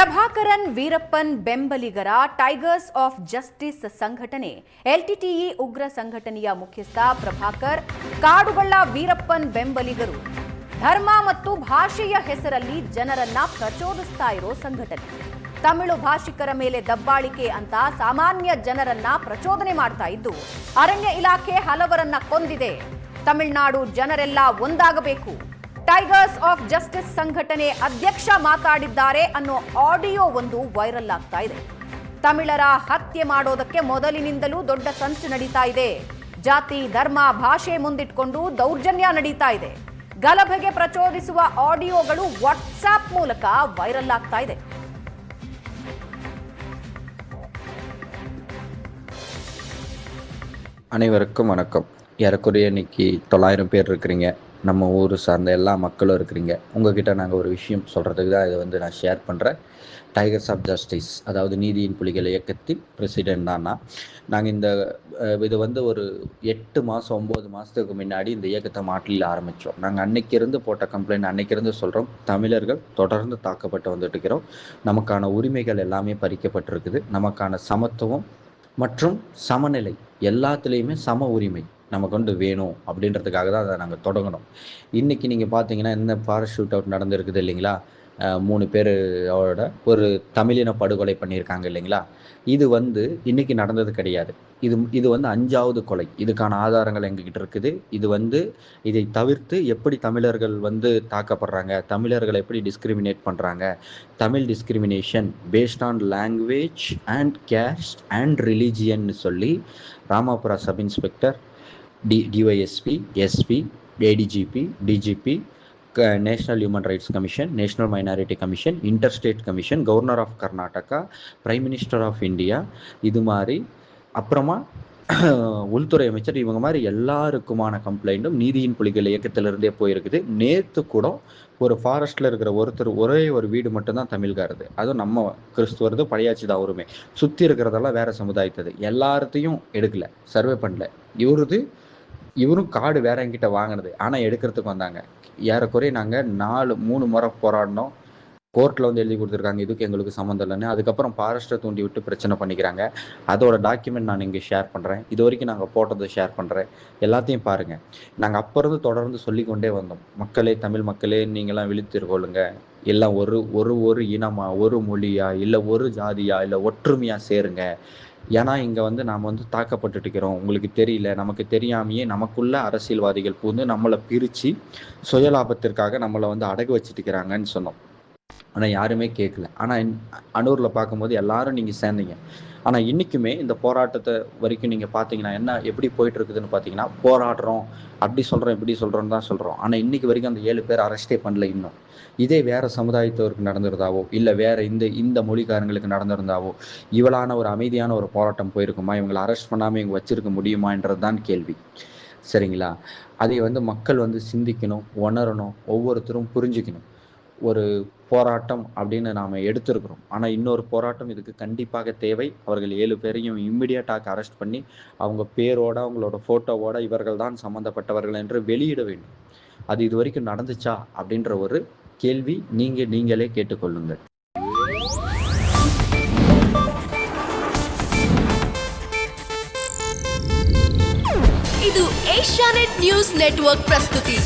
ಪ್ರಭಾಕರನ್ ವೀರಪ್ಪನ್ ಬೆಂಬಲಿಗರ tigers of justice ಸಂಘಟನೆ LTTE ಉಗ್ರ ಸಂಘಟನೆಯ ಮುಖ್ಯಸ್ಥ ಪ್ರಭಾಕರ್ ಕಾಡುಗಳ್ಳ ವೀರಪ್ಪನ್ ಬೆಂಬಲಿಗರು ಧರ್ಮ ಮತ್ತು ಭಾಷೆಯ ಹೆಸರಲ್ಲಿ ಜನರನ್ನ ಪ್ರಚೋದಿಸ್ತಾ ಇರೋ ಸಂಘಟನೆ. ತಮಿಳು ಭಾಷಿಕರ ಮೇಲೆ ದಬ್ಬಾಳಿಕೆ ಅಂತ ಸಾಮಾನ್ಯ ಜನರನ್ನ ಪ್ರಚೋದನೆ ಮಾಡ್ತಾ ಇದ್ದು ಅರಣ್ಯ ಇಲಾಖೆ ಹಲವರನ್ನ ಕೊಂದಿದೆ. ತಮಿಳುನಾಡು ಜನರೆಲ್ಲ ಒಂದಾಗಬೇಕು. ಟೈಗರ್ಸ್ ಆಫ್ ಜಸ್ಟಿಸ್ ಸಂಘಟನೆ ಅಧ್ಯಕ್ಷ ಮಾತಾಡಿದ್ದಾರೆ ಅನ್ನೋ ಆಡಿಯೋ ಒಂದು ವೈರಲ್ ಆಗ್ತಾ ಇದೆ. ತಮಿಳರ ಹತ್ಯೆ ಮಾಡೋದಕ್ಕೆ ಮೊದಲಿನಿಂದಲೂ ದೊಡ್ಡ ಸಂಚು ನಡೀತಾ ಇದೆ. ಜಾತಿ, ಧರ್ಮ, ಭಾಷೆ ಮುಂದಿಟ್ಕೊಂಡು ದೌರ್ಜನ್ಯ ನಡೀತಾ ಇದೆ. ಗಲಭೆಗೆ ಪ್ರಚೋದಿಸುವ ಆಡಿಯೋಗಳು ವಾಟ್ಸ್ಆಪ್ ಮೂಲಕ ವೈರಲ್ ಆಗ್ತಾ ಇದೆ. அனைவருக்கும் வணக்கம். ஏறக்குறைய இன்னைக்கு 900 பேர் இருக்கிறீங்க. நம்ம ஊர் சார்ந்த எல்லா மக்களும் இருக்கிறீங்க. உங்ககிட்ட நாங்கள் ஒரு விஷயம் சொல்கிறதுக்கு தான் இதை நான் ஷேர் பண்ணுறேன். டைகர்ஸ் ஆஃப் ஜஸ்டிஸ், அதாவது நீதியின் புலிகள் இயக்கத்தின் பிரசிடென்ட் தான் நான். நாங்கள் இது ஒரு 8 மாதம் 9 மாதத்துக்கு முன்னாடி இந்த இயக்கத்தை மாட்டில் ஆரம்பித்தோம். நாங்கள் அன்னைக்கிருந்து போட்ட கம்ப்ளைண்ட் அன்னைக்கிருந்து சொல்கிறோம். தமிழர்கள் தொடர்ந்து தாக்கப்பட்டு வந்துட்டு இருக்கிறோம். நமக்கான உரிமைகள் எல்லாமே பறிக்கப்பட்டிருக்குது. நமக்கான சமத்துவம் மற்றும் சமநிலை எல்லாத்துலேயுமே சம உரிமை நமக்கு வேணும் அப்படின்றதுக்காக தான் அதை நாங்கள் தொடங்கணும். இன்றைக்கி நீங்கள் பார்த்தீங்கன்னா இந்த ஃபாரஸ்ட் ஷூட் அவுட் நடந்திருக்குது இல்லைங்களா, 3 பேரோட ஒரு தமிழின படுகொலை பண்ணியிருக்காங்க இல்லைங்களா. இது இன்றைக்கி நடந்தது கிடையாது. இது 5வது கொலை. இதுக்கான ஆதாரங்கள் எங்ககிட்ட இருக்குது. இதை தவிர்த்து எப்படி தமிழர்கள் தாக்கப்படுறாங்க, தமிழர்களை எப்படி டிஸ்கிரிமினேட் பண்ணுறாங்க, Tamil discrimination based on language and caste and ரிலீஜியன்னு சொல்லி Ramapura sub inspector, DYSP, SP, ADGP, DGP, national human rights commission, national minority commission, interstate commission, governor of Karnataka, prime minister of India, இது மாதிரி அப்புறமா உள்துறை அமைச்சர், இவங்க மாதிரி எல்லாருக்குமான கம்ப்ளைண்ட்டும் நீதியின் புலிகள் இயக்கத்திலிருந்தே போயிருக்குது. நேற்று கூட ஒரு ஃபாரஸ்ட்டில் இருக்கிற ஒரே ஒரு வீடு மட்டும்தான் தமிழ்காரது. அதுவும் நம்ம கிறிஸ்துவரது பழையாச்சி தான். அவருமே சுற்றி இருக்கிறதெல்லாம் வேற சமுதாயத்தது. எல்லாத்தையும் எடுக்கல, சர்வே பண்ணல. இவரும் காடு வேற என்கிட்ட வாங்கினது, ஆனால் எடுக்கிறதுக்கு வந்தாங்க. ஏறக்குறைய நாங்கள் 3 முறை போராடினோம். கோர்ட்டில் எழுதி கொடுத்துருக்காங்க இதுக்கு எங்களுக்கு சம்மந்தம் இல்லைன்னு. அதுக்கப்புறம் ஃபாரஸ்ட்டை தூண்டி விட்டு பிரச்சனை பண்ணிக்கிறாங்க. அதோட டாக்குமெண்ட் நான் இங்கே ஷேர் பண்ணுறேன். இது வரைக்கும் நாங்கள் போட்டதை ஷேர் பண்ணுறேன். எல்லாத்தையும் பாருங்கள். நாங்கள் அப்போருந்து தொடர்ந்து சொல்லிக்கொண்டே வந்தோம். மக்களே, தமிழ் மக்களே, நீங்களாம் விழித்திருக்கொள்ளுங்க. எல்லாம் ஒரு இனமா, ஒரு மொழியா, இல்லை ஒரு ஜாதியா, இல்லை ஒற்றுமையாக சேருங்க. ஏன்னா இங்கே நாம் தாக்கப்பட்டுட்டு இருக்கிறோம். உங்களுக்கு தெரியல, நமக்கு தெரியாமையே நமக்குள்ள அரசியல்வாதிகள் நம்மளை பிரித்து சுயலாபத்திற்காக நம்மளை அடகு வச்சுட்டு இருக்கிறாங்கன்னு சொன்னோம். ஆனால் யாருமே கேட்கல. ஆனால் அன்னூரில் பார்க்கும்போது எல்லாரும் நீங்கள் சேர்ந்தீங்க. ஆனால் இன்றைக்குமே இந்த போராட்டத்தை வரைக்கும் நீங்கள் பார்த்தீங்கன்னா எப்படி போயிட்டு இருக்குதுன்னு பார்த்தீங்கன்னா, போராடுறோம் அப்படி சொல்கிறோம் இப்படி சொல்கிறோன்னு தான் சொல்கிறோம். ஆனால் இன்றைக்கி வரைக்கும் அந்த 7 பேர் அரெஸ்டே பண்ணல. இன்னும் இதே வேறு சமுதாயத்தவருக்கு நடந்திருந்தாவோ, இல்லை வேறு இந்த மொழிக்காரங்களுக்கு நடந்திருந்தாவோ இவளான ஒரு அமைதியான ஒரு போராட்டம் போயிருக்குமா? இவங்களை அரெஸ்ட் பண்ணாமல் இவங்க வச்சிருக்க முடியுமான்றது தான் கேள்வி. சரிங்களா? அதை மக்கள் சிந்திக்கணும், உணரணும், ஒவ்வொருத்தரும் புரிஞ்சுக்கணும். ஒரு போராட்டம் அப்படின்னு நாம் எடுத்திருக்கிறோம். ஆனால் இன்னொரு போராட்டம் இதுக்கு கண்டிப்பாக தேவை. அவர்கள் 7 பேரையும் இம்மிடியட்டாக அரெஸ்ட் பண்ணி அவங்க பேரோட, அவங்களோட ஃபோட்டோவோட இவர்கள் தான் சம்மந்தப்பட்டவர்கள் என்று வெளியிட வேண்டும். அது இது வரைக்கும் நடந்துச்சா அப்படின்ற ஒரு கேள்வி நீங்களே கேட்டுக்கொள்ளுங்கள். ಇದು ಏಷ್ಯಾನೆಟ್ ನ್ಯೂಸ್ ನೆಟ್ವರ್ಕ್ ಪ್ರಸ್ತುತಿ.